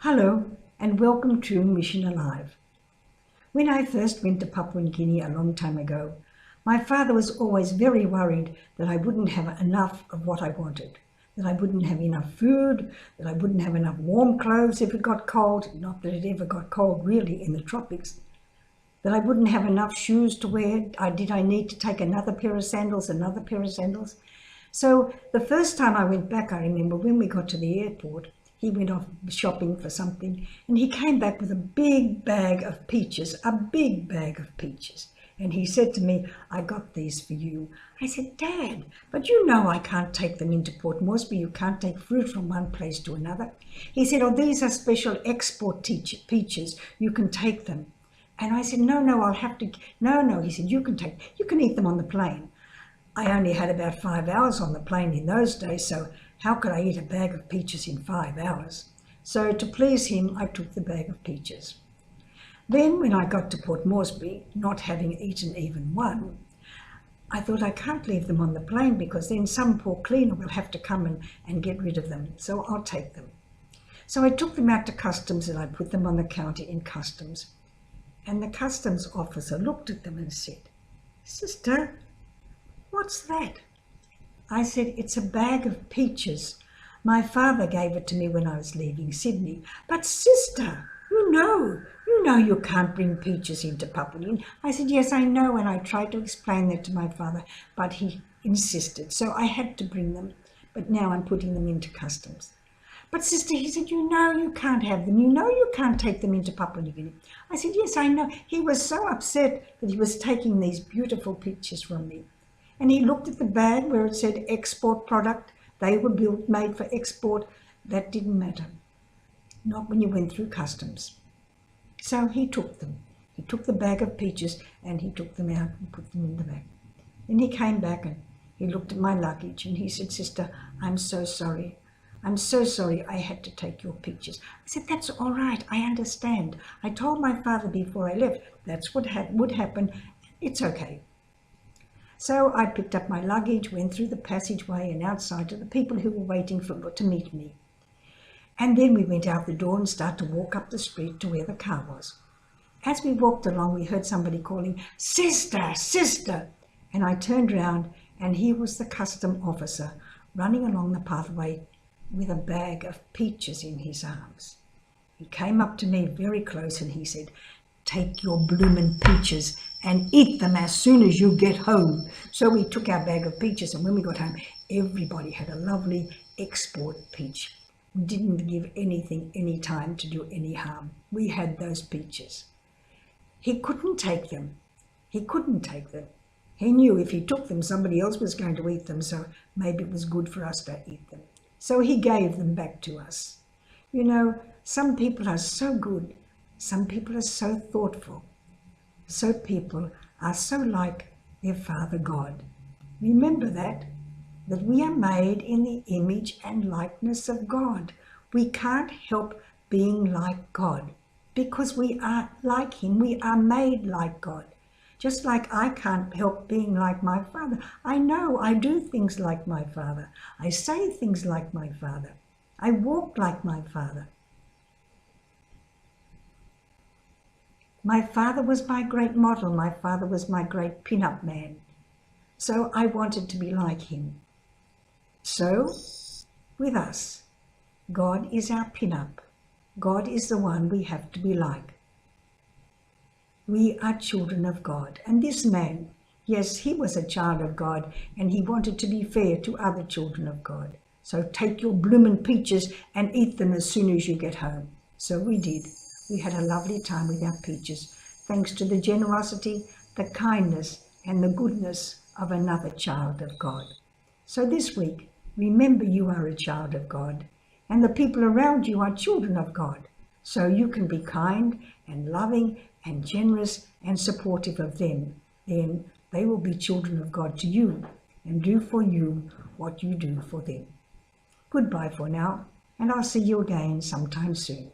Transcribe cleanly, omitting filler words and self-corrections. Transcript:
Hello and welcome to Mission Alive. When I first went to Papua New Guinea a long time ago, my father was always very worried that I wouldn't have enough of what I wanted, that I wouldn't have enough food, that I wouldn't have enough warm clothes if it got cold, not that it ever got cold really in the tropics, that I wouldn't have enough shoes to wear. Did I need to take another pair of sandals? So the first time I went back, I remember when we got to the airport, he went off shopping for something and he came back with a big bag of peaches. And he said to me, "I got these for you." I said, "Dad, but you know I can't take them into Port Moresby. You can't take fruit from one place to another." He said, "Oh, these are special export peaches. You can take them." And I said, No, I'll have to. No. He said, you can eat them on the plane. I only had about 5 hours on the plane in those days, so how could I eat a bag of peaches in 5 hours? So to please him, I took the bag of peaches. Then when I got to Port Moresby, not having eaten even one, I thought I can't leave them on the plane because then some poor cleaner will have to come and get rid of them, so I'll take them. So I took them out to customs and I put them on the counter in customs. And the customs officer looked at them and said, "Sister, what's that?" I said, "It's a bag of peaches. My father gave it to me when I was leaving Sydney." "But sister, you know you can't bring peaches into Papua New Guinea." I said, "Yes, I know," and I tried to explain that to my father, but he insisted. So I had to bring them, but now I'm putting them into customs. "But sister," he said, "you know you can't have them. You know you can't take them into Papua New Guinea." I said, "Yes, I know." He was so upset that he was taking these beautiful peaches from me. And he looked at the bag where it said export product. They were made for export. That didn't matter. Not when you went through customs. So he took them. He took the bag of peaches and he took them out and put them in the bag. Then he came back and he looked at my luggage and he said, "Sister, I'm so sorry. I'm so sorry I had to take your peaches." I said, "That's all right. I understand. I told my father before I left that's what would happen. It's okay." So I picked up my luggage, went through the passageway and outside to the people who were waiting to meet me. And then we went out the door and started to walk up the street to where the car was. As we walked along, we heard somebody calling, "Sister, sister!" And I turned round and he was the custom officer running along the pathway with a bag of peaches in his arms. He came up to me very close and he said, "Take your bloomin' peaches and eat them as soon as you get home." So we took our bag of peaches and when we got home, everybody had a lovely export peach. We didn't give anything any time to do any harm. We had those peaches. He couldn't take them. He knew if he took them, somebody else was going to eat them, so maybe it was good for us to eat them. So he gave them back to us. You know, some people are so good. Some people are so thoughtful. So people are so like their Father God. Remember that we are made in the image and likeness of God. We can't help being like God because we are like Him. We are made like God. Just like I can't help being like my Father. I know I do things like my Father. I say things like my Father. I walk like my Father. My father was my great model. My father was my great pin-up man. So I wanted to be like him. So, with us, God is our pin-up. God is the one we have to be like. We are children of God. And this man, yes, he was a child of God and he wanted to be fair to other children of God. So take your bloomin' peaches and eat them as soon as you get home. So we did. We had a lovely time with our peaches, thanks to the generosity, the kindness, and the goodness of another child of God. So this week, remember you are a child of God, and the people around you are children of God. So you can be kind and loving and generous and supportive of them. Then they will be children of God to you and do for you what you do for them. Goodbye for now, and I'll see you again sometime soon.